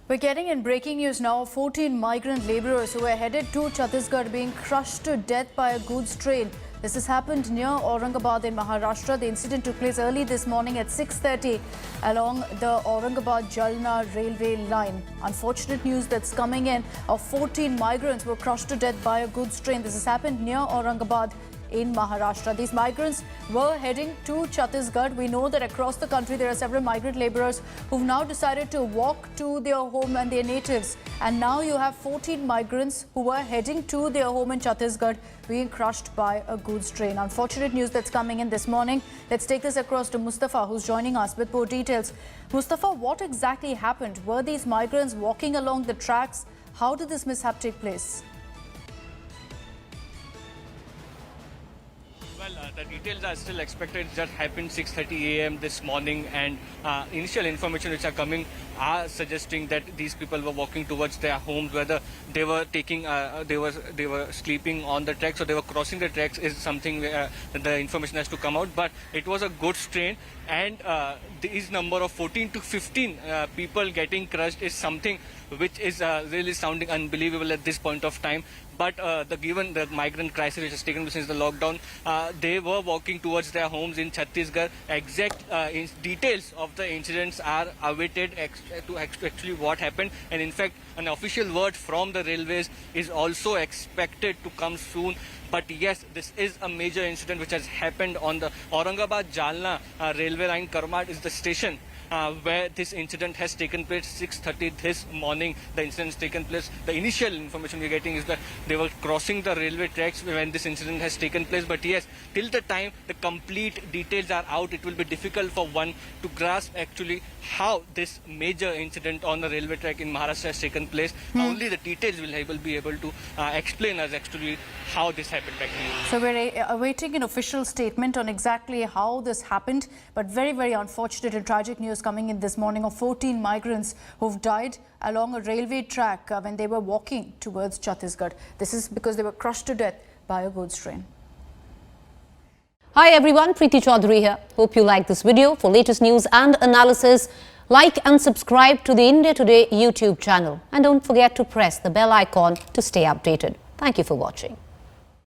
We're getting in breaking news now. 14 migrant laborers who were headed to Chhattisgarh being crushed to death by a goods train. This has happened near Aurangabad in Maharashtra. The incident took place early this morning at 6:30 along the Aurangabad-Jalna railway line. Unfortunate news that's coming in of 14 migrants were crushed to death by a goods train. This has happened near Aurangabad in Maharashtra. These migrants were heading to Chhattisgarh. We know that across the country there are several migrant laborers who've now decided to walk to their home and their natives. And now you have 14 migrants who were heading to their home in Chhattisgarh being crushed by a goods train. Unfortunate news that's coming in this morning. Let's take this across to Mustafa, who's joining us with more details. Mustafa, what exactly happened? Were these migrants walking along the tracks? How did this mishap take place? The details are still expected. It just happened 6:30 a.m. this morning, and initial information which are coming are suggesting that these people were walking towards their homes, whether they were taking, they were sleeping on the tracks or they were crossing the tracks is something the information has to come out. But it was a goods train, and this number of 14 to 15 people getting crushed is something which is really sounding unbelievable at this point of time. But given the migrant crisis which has taken place since the lockdown, they were walking towards their homes in Chhattisgarh. Exact details of the incidents are awaited to actually what happened. And in fact, an official word from the railways is also expected to come soon. But yes, this is a major incident which has happened on the Aurangabad-Jalna railway line. Karmad is the station where this incident has taken place. 6:30 this morning, the incident has taken place. The initial information we're getting is that they were crossing the railway tracks when this incident has taken place. But yes, till the time the complete details are out, it will be difficult for one to grasp actually how this major incident on the railway track in Maharashtra has taken place. Only the details will be able to explain us actually how this happened actually. So we're awaiting an official statement on exactly how this happened, but very, very unfortunate and tragic news coming in this morning of 14 migrants who've died along a railway track when they were walking towards Chhattisgarh. This is because they were crushed to death by a goods train. Hi everyone, Preeti Chaudhary here. Hope you like this video. For latest news and analysis, like and subscribe to the India Today YouTube channel. And don't forget to press the bell icon to stay updated. Thank you for watching.